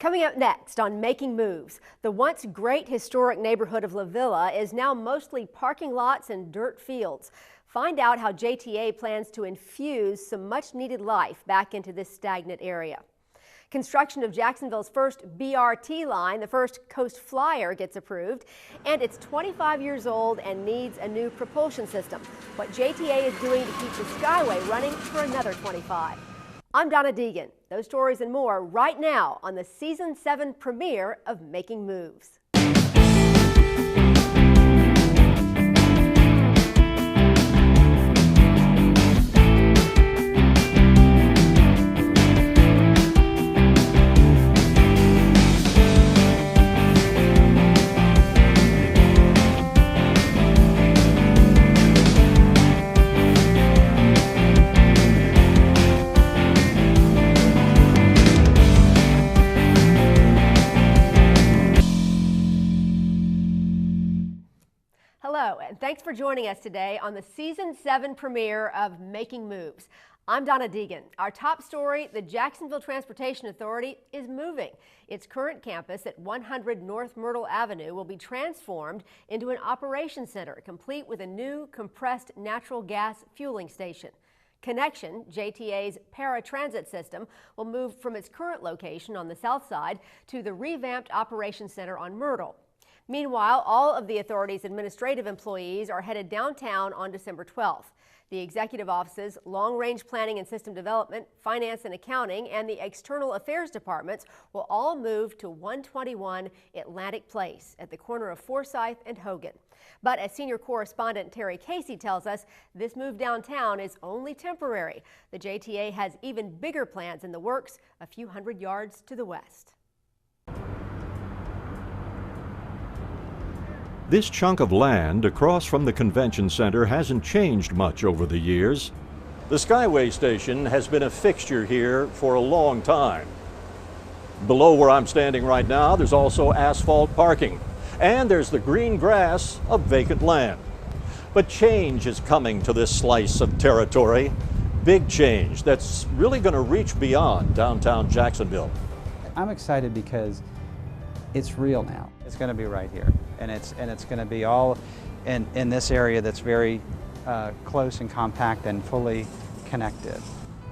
Coming up next on Making Moves, the once great historic neighborhood of La Villa is now mostly parking lots and dirt fields. Find out how JTA plans to infuse some much needed life back into this stagnant area. Construction of Jacksonville's first BRT line, the first Coast Flyer, gets approved, and it's 25 years old and needs a new propulsion system. What JTA is doing to keep the Skyway running for another 25. I'm Donna Deegan. Those stories and more right now on the Season 7 premiere of Making Moves. Hello, and thanks for joining us today on the Season 7 premiere of Making Moves. I'm Donna Deegan. Our top story, the Jacksonville Transportation Authority is moving. Its current campus at 100 North Myrtle Avenue will be transformed into an operations center, complete with a new compressed natural gas fueling station. Connection, JTA's paratransit system, will move from its current location on the south side to the revamped operations center on Myrtle. Meanwhile, all of the authority's administrative employees are headed downtown on December 12th. The executive offices, long-range planning and system development, finance and accounting, and the external affairs departments will all move to 121 Atlantic Place at the corner of Forsyth and Hogan. But as senior correspondent Terry Casey tells us, this move downtown is only temporary. The JTA has even bigger plans in the works a few hundred yards to the west. This chunk of land across from the convention center hasn't changed much over the years. The Skyway station has been a fixture here for a long time. Below where I'm standing right now, there's also asphalt parking, and there's the green grass of vacant land. But change is coming to this slice of territory. Big change that's really going to reach beyond downtown Jacksonville. I'm excited because it's real now. It's going to be right here, and it's going to be all in this area that's very close and compact and fully connected.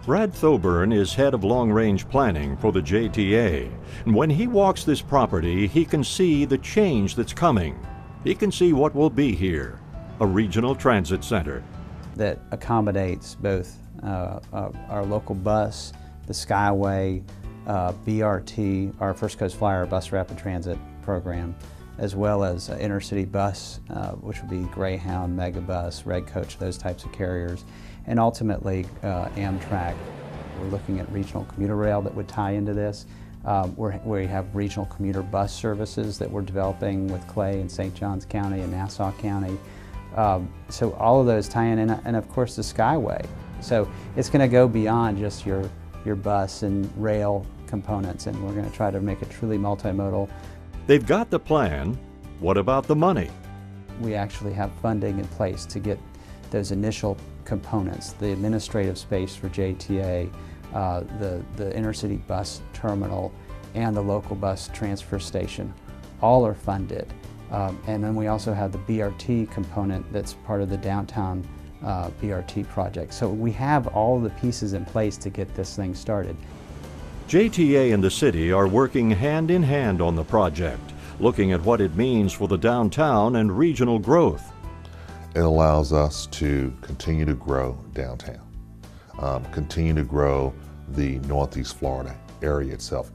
Brad Thoburn is head of long-range planning for the JTA, and when he walks this property, he can see the change that's coming. He can see what will be here, a regional transit center that accommodates both our local bus, the Skyway, BRT, our First Coast Flyer bus rapid transit program, as well as intercity bus, which would be Greyhound, Megabus, Red Coach, those types of carriers, and ultimately Amtrak. We're looking at regional commuter rail that would tie into this. We have regional commuter bus services that we're developing with Clay in St. Johns County and Nassau County. So all of those tie in, and of course the Skyway. So it's going to go beyond just your bus and rail components, and we're going to try to make it truly multimodal. They've got the plan. What about the money? We actually have funding in place to get those initial components, the administrative space for JTA, the intercity bus terminal, and the local bus transfer station. All are funded. And then we also have the BRT component that's part of the downtown BRT project. So we have all the pieces in place to get this thing started. JTA and the city are working hand in hand on the project, looking at what it means for the downtown and regional growth. It allows us to continue to grow downtown, continue to grow the Northeast Florida area itself.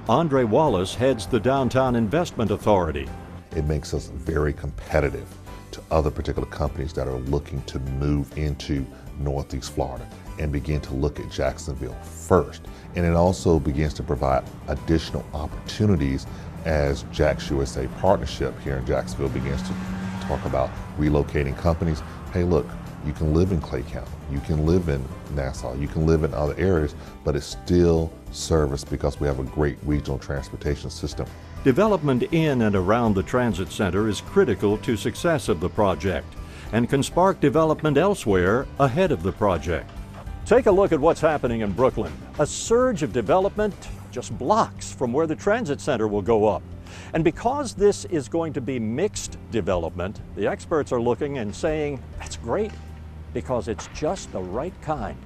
Andre Wallace heads the Downtown Investment Authority. It makes us very competitive to other particular companies that are looking to move into Northeast Florida and begin to look at Jacksonville first. And it also begins to provide additional opportunities as Jax USA Partnership here in Jacksonville begins to talk about relocating companies. Hey, look, you can live in Clay County, you can live in Nassau, you can live in other areas, but it's still serviced because we have a great regional transportation system. Development in and around the transit center is critical to success of the project and can spark development elsewhere ahead of the project. Take a look at what's happening in Brooklyn. A surge of development just blocks from where the transit center will go up. And because this is going to be mixed development, the experts are looking and saying, that's great, because it's just the right kind.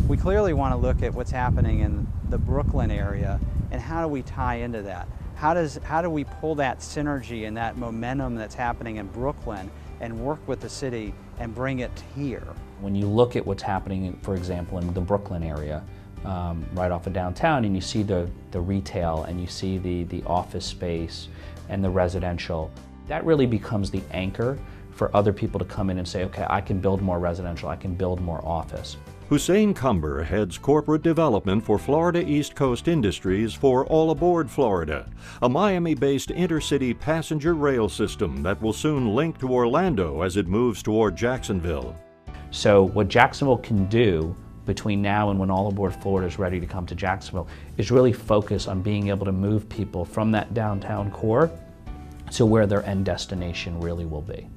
We clearly want to look at what's happening in the Brooklyn area and how do we tie into that? How do we pull that synergy and that momentum that's happening in Brooklyn and work with the city and bring it here? When you look at what's happening, for example, in the Brooklyn area, right off of downtown, and you see the retail and you see the office space and the residential, that really becomes the anchor for other people to come in and say, okay, I can build more residential, I can build more office. Hussein Cumber heads corporate development for Florida East Coast Industries for All Aboard Florida, a Miami-based intercity passenger rail system that will soon link to Orlando as it moves toward Jacksonville. So what Jacksonville can do between now and when All Aboard Florida is ready to come to Jacksonville is really focus on being able to move people from that downtown core to where their end destination really will be.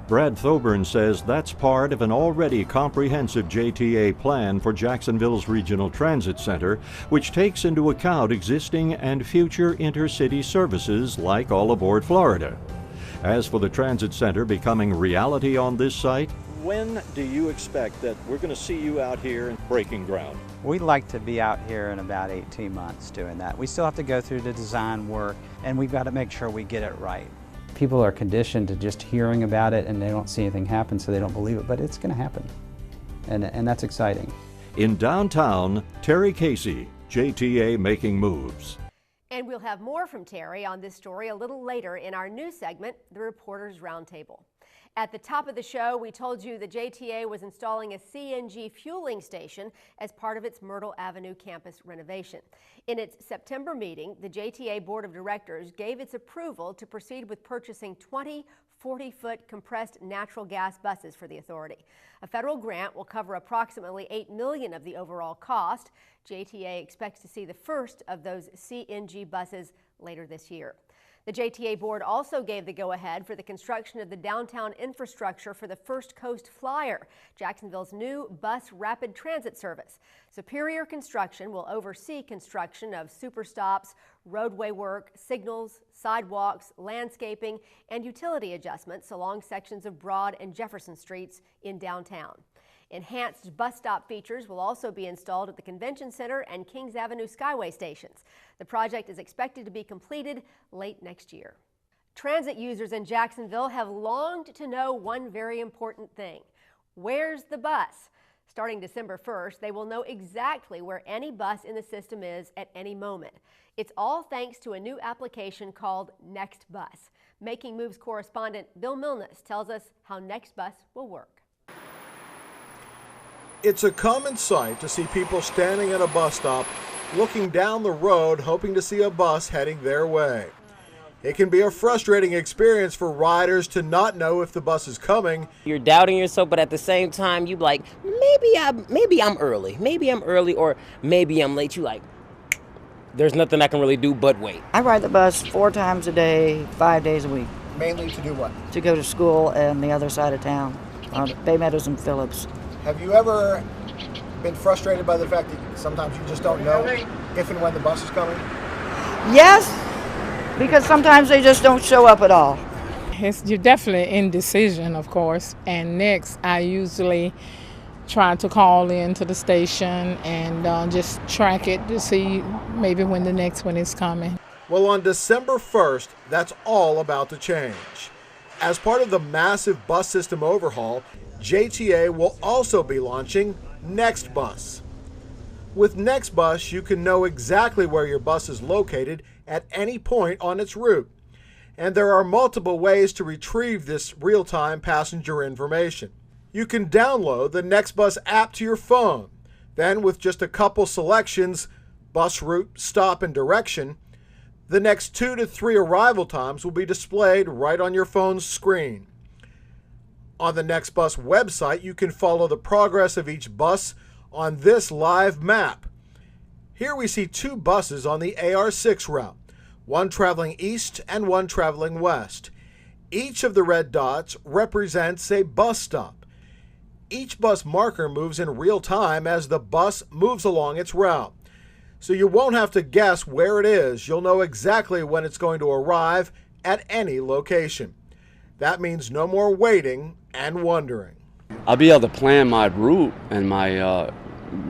Brad Thoburn says that's part of an already comprehensive JTA plan for Jacksonville's Regional Transit Center, which takes into account existing and future intercity services like All Aboard Florida. As for the transit center becoming reality on this site, when do you expect that we're going to see you out here breaking ground? We'd like to be out here in about 18 months doing that. We still have to go through the design work, and we've got to make sure we get it right. People are conditioned to just hearing about it and they don't see anything happen, so they don't believe it, but it's going to happen, and that's exciting. In downtown, Terry Casey, JTA Making Moves. And we'll have more from Terry on this story a little later in our news segment, The Reporters Roundtable. At the top of the show, we told you the JTA was installing a CNG fueling station as part of its Myrtle Avenue campus renovation. In its September meeting, the JTA Board of Directors gave its approval to proceed with purchasing 20 40-foot compressed natural gas buses for the authority. A federal grant will cover approximately $8 million of the overall cost. JTA expects to see the first of those CNG buses later this year. The JTA board also gave the go-ahead for the construction of the downtown infrastructure for the First Coast Flyer, Jacksonville's new bus rapid transit service. Superior Construction will oversee construction of super stops, roadway work, signals, sidewalks, landscaping, and utility adjustments along sections of Broad and Jefferson Streets in downtown. Enhanced bus stop features will also be installed at the Convention Center and Kings Avenue Skyway stations. The project is expected to be completed late next year. Transit users in Jacksonville have longed to know one very important thing. Where's the bus? Starting December 1st, they will know exactly where any bus in the system is at any moment. It's all thanks to a new application called Next Bus. Making Moves correspondent Bill Milnes tells us how Next Bus will work. It's a common sight to see people standing at a bus stop, looking down the road, hoping to see a bus heading their way. It can be a frustrating experience for riders to not know if the bus is coming. You're doubting yourself, but at the same time, you like, maybe I'm early, or maybe I'm late. You like, there's nothing I can really do but wait. I ride the bus 4 times a day, 5 days a week. Mainly to do what? To go to school and the other side of town, Bay Meadows and Phillips. Have you ever been frustrated by the fact that sometimes you just don't know if and when the bus is coming? Yes, because sometimes they just don't show up at all. You're definitely indecision, of course. And next, I usually try to call into the station and just track it to see maybe when the next one is coming. Well, on December 1st, that's all about to change. As part of the massive bus system overhaul, JTA will also be launching Next Bus. With Next Bus, you can know exactly where your bus is located at any point on its route. And there are multiple ways to retrieve this real-time passenger information. You can download the Next Bus app to your phone. Then, with just a couple selections, bus route, stop, and direction, the next 2 to 3 arrival times will be displayed right on your phone's screen. On the Next Bus website, you can follow the progress of each bus on this live map. Here we see 2 buses on the AR6 route, one traveling east and one traveling west. Each of the red dots represents a bus stop. Each bus marker moves in real time as the bus moves along its route. so you won't have to guess where it is. You'll know exactly when it's going to arrive at any location. That means no more waiting and wondering. I'll be able to plan my route and my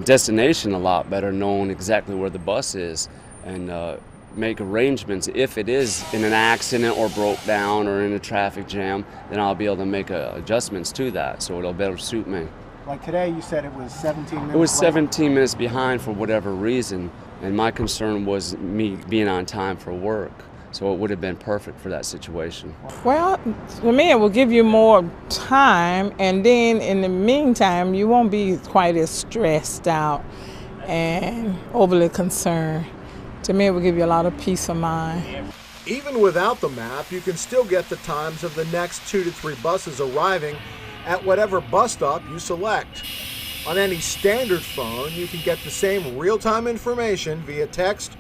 destination a lot better, knowing exactly where the bus is, and make arrangements. If it is in an accident or broke down or in a traffic jam, then I'll be able to make adjustments to that, so it'll better suit me. Like today, you said it was 17 minutes It was late. 17 minutes behind for whatever reason, and my concern was me being on time for work. So it would have been perfect for that situation. Well, to me, it will give you more time, and then in the meantime, you won't be quite as stressed out and overly concerned. To me, it will give you a lot of peace of mind. Even without the map, you can still get the times of the next 2 to 3 buses arriving at whatever bus stop you select. On any standard phone, you can get the same real-time information via text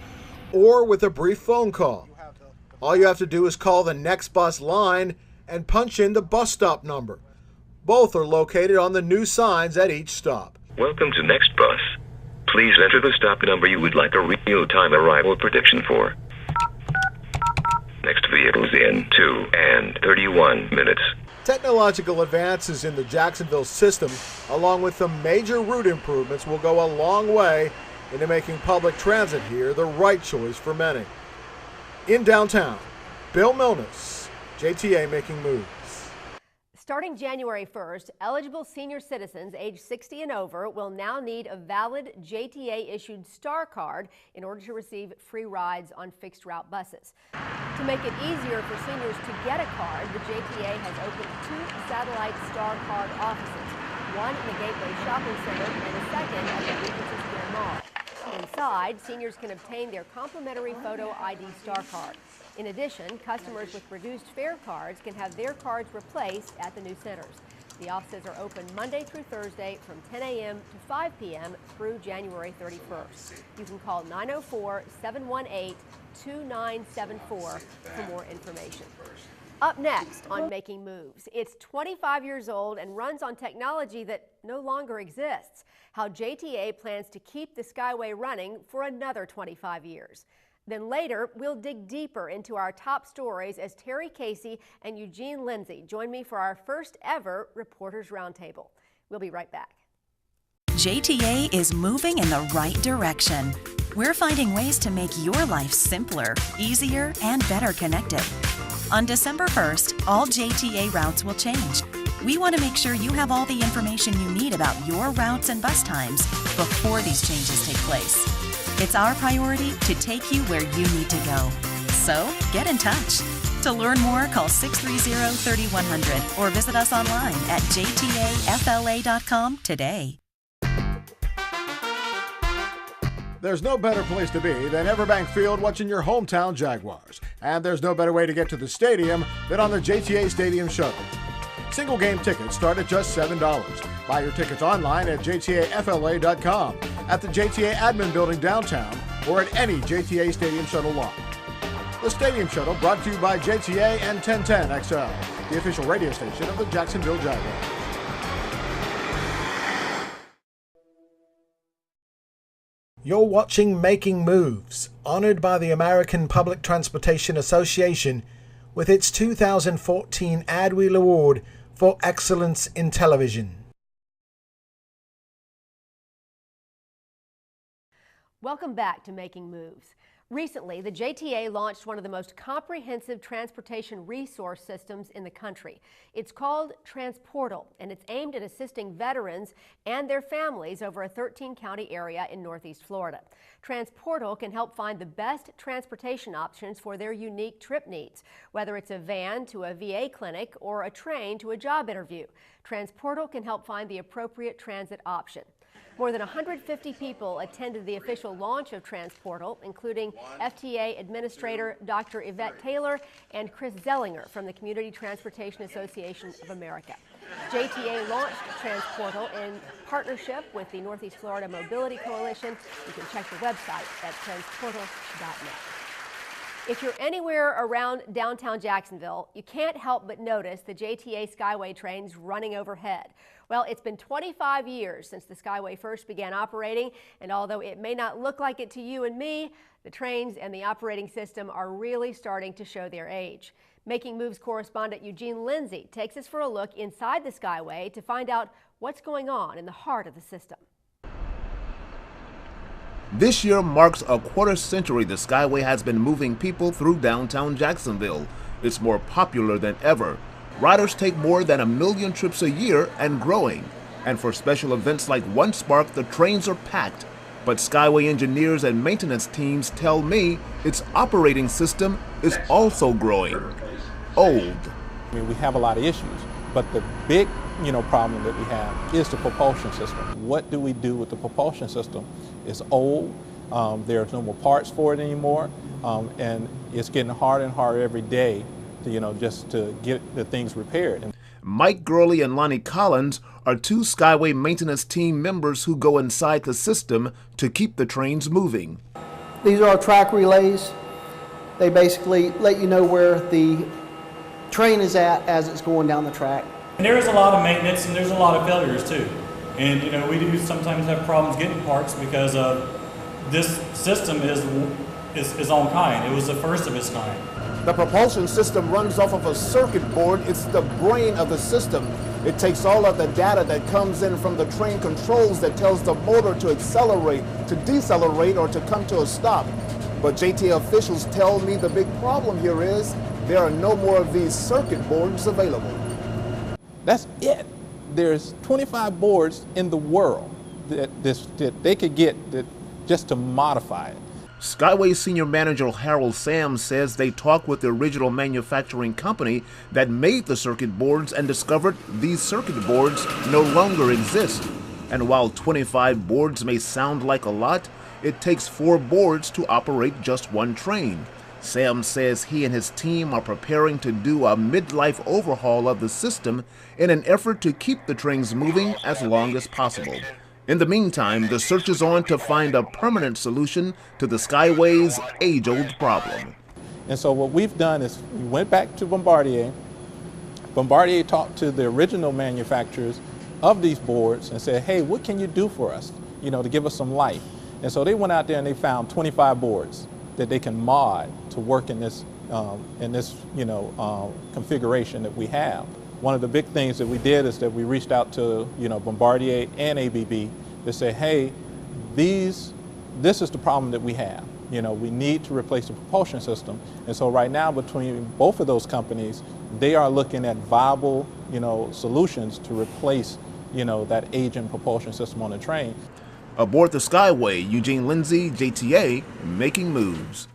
or with a brief phone call. All you have to do is call the next bus line and punch in the bus stop number. Both are located on the new signs at each stop. Welcome to Next Bus. Please enter the stop number you would like a real-time arrival prediction for. Next vehicles in 2 and 31 minutes. Technological advances in the Jacksonville system, along with the major route improvements, will go a long way into making public transit here the right choice for many. In downtown, Bill Milnes, JTA Making Moves. Starting January 1st, eligible senior citizens age 60 and over will now need a valid JTA-issued STAR card in order to receive free rides on fixed-route buses. To make it easier for seniors to get a card, the JTA has opened 2 satellite STAR card offices, one in the Gateway Shopping Center and a second at the Regency Square Mall. Inside, seniors can obtain their complimentary photo ID STAR card. In addition, customers with reduced fare cards can have their cards replaced at the new centers. The offices are open Monday through Thursday from 10 a.m. to 5 p.m. through January 31st. You can call 904-718-2974 for more information. Up next on Making Moves, it's 25 years old and runs on technology that no longer exists. How JTA plans to keep the Skyway running for another 25 years. Then later, we'll dig deeper into our top stories as Terry Casey and Eugene Lindsay join me for our first ever Reporters Roundtable. We'll be right back. JTA is moving in the right direction. We're finding ways to make your life simpler, easier, and better connected. On December 1st, all JTA routes will change. We want to make sure you have all the information you need about your routes and bus times before these changes take place. It's our priority to take you where you need to go. So, get in touch. To learn more, call 630-3100 or visit us online at JTAFLA.com today. There's no better place to be than Everbank Field watching your hometown Jaguars. And there's no better way to get to the stadium than on the JTA Stadium Shuttle. Single game tickets start at just $7. Buy your tickets online at JTAFLA.com, at the JTA Admin Building downtown, or at any JTA Stadium Shuttle lot. The Stadium Shuttle brought to you by JTA and 1010XL, the official radio station of the Jacksonville Jaguars. You're watching Making Moves, honored by the American Public Transportation Association with its 2014 Adwheel Award for Excellence in Television. Welcome back to Making Moves. Recently, the JTA launched one of the most comprehensive transportation resource systems in the country. It's called Transportal, and it's aimed at assisting veterans and their families over a 13-county area in Northeast Florida. Transportal can help find the best transportation options for their unique trip needs, whether it's a van to a VA clinic or a train to a job interview. Transportal can help find the appropriate transit option. More than 150 people attended the official launch of Transportal, including FTA Administrator Dr. Yvette Taylor and Chris Zellinger from the Community Transportation Association of America. JTA launched Transportal in partnership with the Northeast Florida Mobility Coalition. You can check the website at transportal.net. If you're anywhere around downtown Jacksonville, you can't help but notice the JTA Skyway trains running overhead. Well, it's been 25 years since the Skyway first began operating, and although it may not look like it to you and me, the trains and the operating system are really starting to show their age. Making Moves correspondent Eugene Lindsay takes us for a look inside the Skyway to find out what's going on in the heart of the system. This year marks a quarter century the Skyway has been moving people through downtown Jacksonville. It's more popular than ever. Riders take more than 1 million trips a year and growing. And for special events like One Spark, the trains are packed. But Skyway engineers and maintenance teams tell me its operating system is also growing old. I mean, we have a lot of issues, but the big problem that we have is the propulsion system. What do we do with the propulsion system? It's old, there's no more parts for it anymore, and it's getting harder and harder every day to, just to get the things repaired. Mike Gurley and Lonnie Collins are two Skyway maintenance team members who go inside the system to keep the trains moving. These are our track relays. They basically let you know where the train is at as it's going down the track. And there is a lot of maintenance and there's a lot of failures too. And we do sometimes have problems getting parts because this system is on kind. It was the first of its kind. The propulsion system runs off of a circuit board. It's the brain of the system. It takes all of the data that comes in from the train controls that tells the motor to accelerate, to decelerate, or to come to a stop. But JTA officials tell me the big problem here is there are no more of these circuit boards available. That's it. There's 25 boards in the world that they could get just to modify it. Skyway Senior Manager Harold Sam says they talked with the original manufacturing company that made the circuit boards and discovered these circuit boards no longer exist. And while 25 boards may sound like a lot, it takes 4 boards to operate just one train. Sam says he and his team are preparing to do a midlife overhaul of the system in an effort to keep the trains moving as long as possible. In the meantime, the search is on to find a permanent solution to the Skyway's age-old problem. And so what we've done is we went back to Bombardier. Bombardier talked to the original manufacturers of these boards and said, hey, what can you do for us, to give us some life? And so they went out there and they found 25 boards that they can mod to work in this configuration that we have. One of the big things that we did is that we reached out to Bombardier and ABB to say, hey, this is the problem that we have. We need to replace the propulsion system. And so right now between both of those companies, they are looking at viable solutions to replace that aging propulsion system on the train. Aboard the Skyway, Eugene Lindsay, JTA, Making Moves.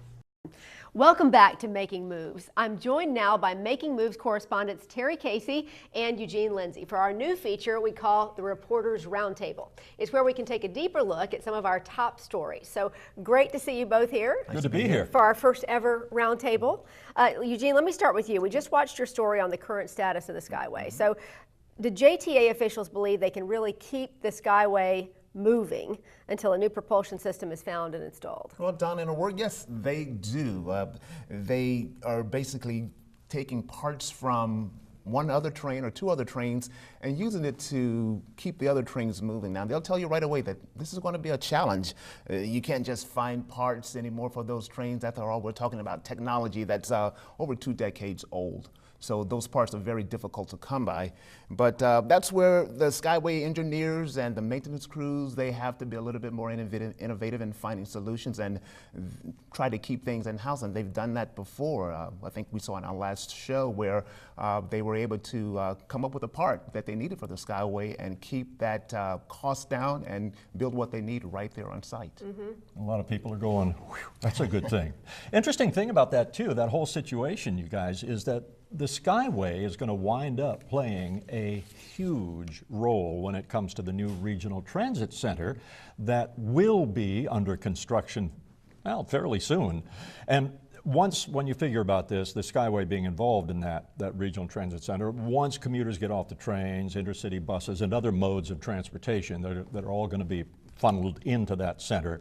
Welcome back to Making Moves. I'm joined now by Making Moves correspondents Terry Casey and Eugene Lindsay for our new feature we call the Reporters Roundtable. It's where we can take a deeper look at some of our top stories. So great to see you both here. Good to be here. For our first ever roundtable. Eugene, let me start with you. We just watched your story on the current status of the Skyway. So do JTA officials believe they can really keep the Skyway moving until a new propulsion system is found and installed? Well, Don, in a word, yes, they do. They are basically taking parts from one other train or 2 other trains and using it to keep the other trains moving. Now, they'll tell you right away that this is going to be a challenge. You can't just find parts anymore for those trains. After all, we're talking about technology that's over 2 decades old. So those parts are very difficult to come by. But that's where the Skyway engineers and the maintenance crews, they have to be a little bit more innovative in finding solutions and try to keep things in-house. And they've done that before. I think we saw in our last show where they were able to come up with a part that they needed for the Skyway and keep that cost down and build what they need right there on site. Mm-hmm. A lot of people are going, that's a good thing. Interesting thing about that too, that whole situation, you guys, is that the Skyway is going to wind up playing a huge role when it comes to the new regional transit center that will be under construction, well, fairly soon. And when you figure about this, the Skyway being involved in that regional transit center, once commuters get off the trains, intercity buses, and other modes of transportation that are all going to be funneled into that center,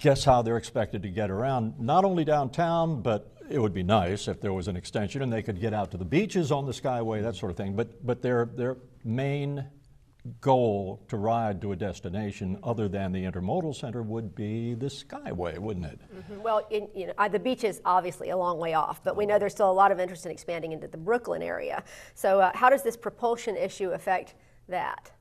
guess how they're expected to get around, not only downtown, but it would be nice if there was an extension and they could get out to the beaches on the Skyway, that sort of thing. But their main goal to ride to a destination other than the intermodal center would be the Skyway, wouldn't it? Mm-hmm. Well, the beach is obviously a long way off, but we know there's still a lot of interest in expanding into the Brooklyn area. So how does this propulsion issue affect that?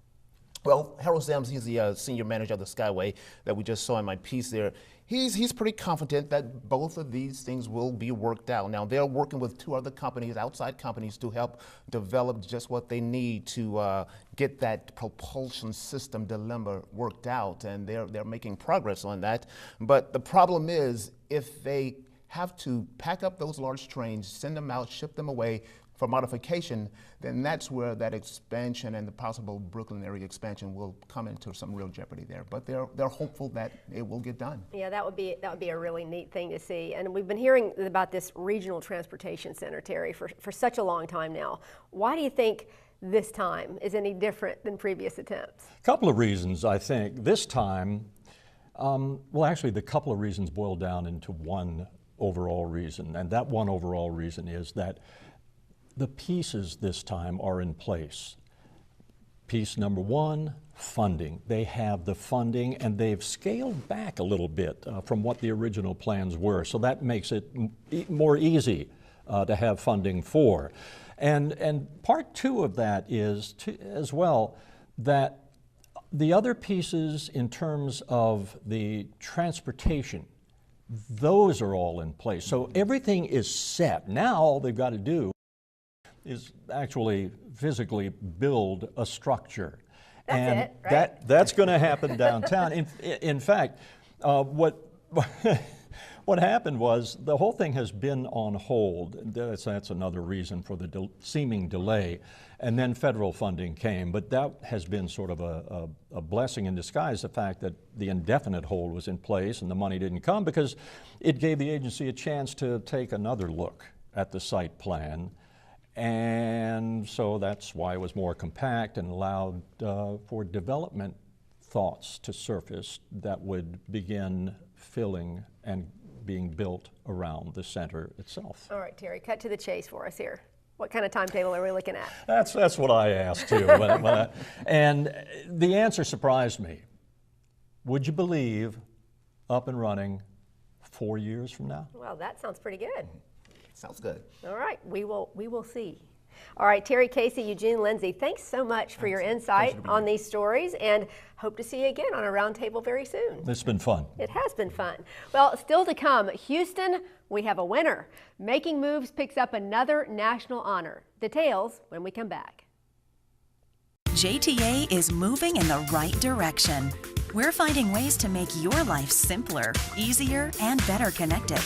Well, Harold Sams, he's the senior manager of the Skyway that we just saw in my piece there. He's pretty confident that both of these things will be worked out. Now, they're working with 2 other companies, outside companies, to help develop just what they need to get that propulsion system dilemma worked out, and they're making progress on that. But the problem is, if they have to pack up those large trains, send them out, ship them away for modification, then that's where that expansion and the possible Brooklyn area expansion will come into some real jeopardy there. But they're hopeful that it will get done. Yeah, that would be a really neat thing to see. And we've been hearing about this regional transportation center, Terry, for such a long time now. Why do you think this time is any different than previous attempts? A couple of reasons, I think. This time, well, actually, the couple of reasons boil down into one overall reason, and that one overall reason is that the pieces this time are in place. Piece number one, funding. They have the funding and they've scaled back a little bit from what the original plans were. So that makes it more easy to have funding for. And part two of that is as well that the other pieces in terms of the transportation, those are all in place. So everything is set. Now all they've got to do is actually physically build a structure. That's it, right? That's going to happen downtown. In fact, what happened was the whole thing has been on hold. That's another reason for the seeming delay. And then federal funding came, but that has been sort of a blessing in disguise, the fact that the indefinite hold was in place and the money didn't come, because it gave the agency a chance to take another look at the site plan. And so that's why it was more compact and allowed for development thoughts to surface that would begin filling and being built around the center itself. All right, Terry, cut to the chase for us here. What kind of timetable are we looking at? That's what I asked too. And the answer surprised me. Would you believe up and running 4 years from now? Well, that sounds pretty good. Sounds good. All right, we will see. All right, Terry, Casey, Eugene, Lindsay, thanks so much for your insight on these stories, and hope to see you again on a roundtable very soon. It's been fun. It has been fun. Well, still to come, Houston, we have a winner. Making Moves picks up another national honor. Details when we come back. JTA is moving in the right direction. We're finding ways to make your life simpler, easier, and better connected.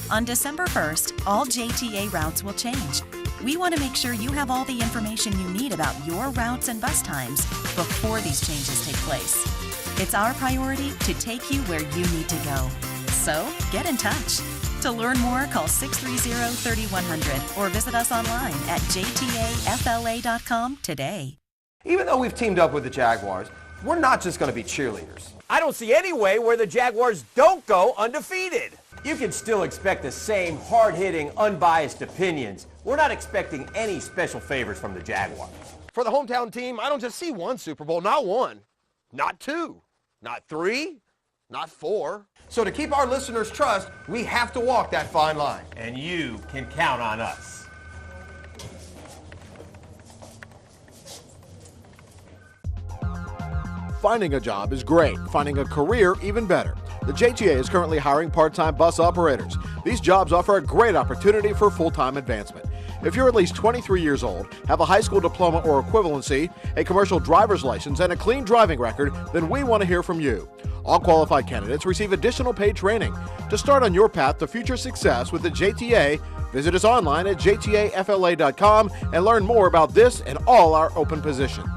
On December 1st, all JTA routes will change. We want to make sure you have all the information you need about your routes and bus times before these changes take place. It's our priority to take you where you need to go. So, get in touch. To learn more, call 630-3100 or visit us online at JTAFLA.com today. Even though we've teamed up with the Jaguars, we're not just going to be cheerleaders. I don't see any way where the Jaguars don't go undefeated. You can still expect the same hard-hitting, unbiased opinions. We're not expecting any special favors from the Jaguars. For the hometown team, I don't just see one Super Bowl, not one, not two, not three, not four. So to keep our listeners' trust, we have to walk that fine line. And you can count on us. Finding a job is great. Finding a career, even better. The JTA is currently hiring part-time bus operators. These jobs offer a great opportunity for full-time advancement. If you're at least 23 years old, have a high school diploma or equivalency, a commercial driver's license, and a clean driving record, then we want to hear from you. All qualified candidates receive additional paid training. To start on your path to future success with the JTA, visit us online at JTAFLA.com and learn more about this and all our open positions.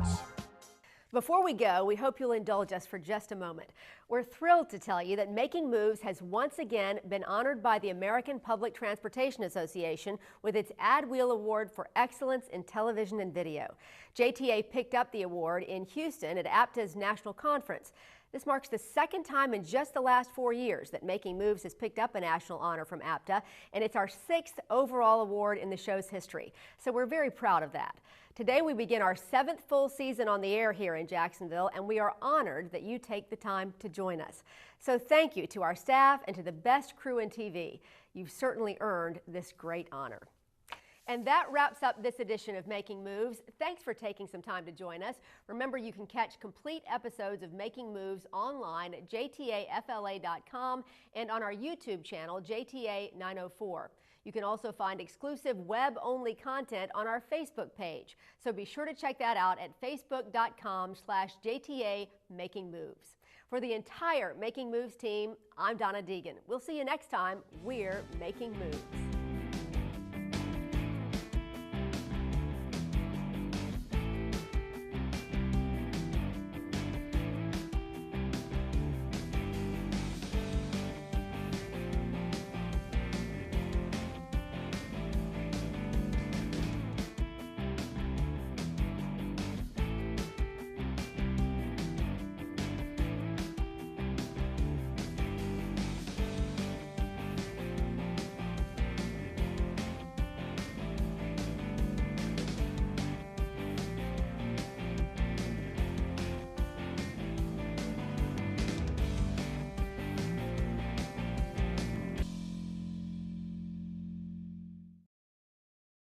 Before we go, we hope you'll indulge us for just a moment. We're thrilled to tell you that Making Moves has once again been honored by the American Public Transportation Association with its Ad Wheel Award for Excellence in Television and Video. JTA picked up the award in Houston at APTA's National Conference. This marks the second time in just the last 4 years that Making Moves has picked up a national honor from APTA, and it's our 6th overall award in the show's history. So we're very proud of that. Today we begin our 7th full season on the air here in Jacksonville, and we are honored that you take the time to join us. So thank you to our staff and to the best crew in TV. You've certainly earned this great honor. And that wraps up this edition of Making Moves. Thanks for taking some time to join us. Remember, you can catch complete episodes of Making Moves online at JTAFLA.com and on our YouTube channel, JTA 904. You can also find exclusive web-only content on our Facebook page. So be sure to check that out at facebook.com/JTA Making Moves. For the entire Making Moves team, I'm Donna Deegan. We'll see you next time. We're Making Moves.